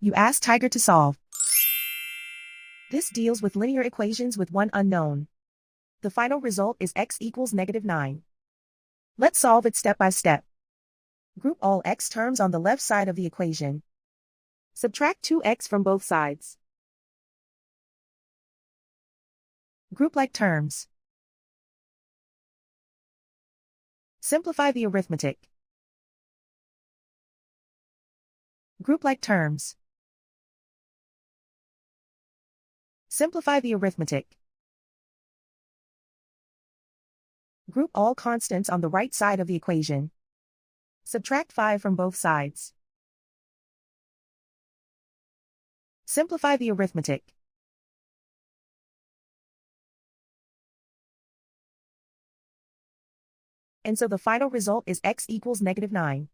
You ask Tiger to solve. This deals with linear equations with one unknown. The final result is x equals -9. Let's solve it step by step. Group all x terms on the left side of the equation. Subtract 2x from both sides. Group like terms. Simplify the arithmetic. Group like terms. Simplify the arithmetic. Group all constants on the right side of the equation. Subtract 5 from both sides. Simplify the arithmetic. And so the final result is x equals -9.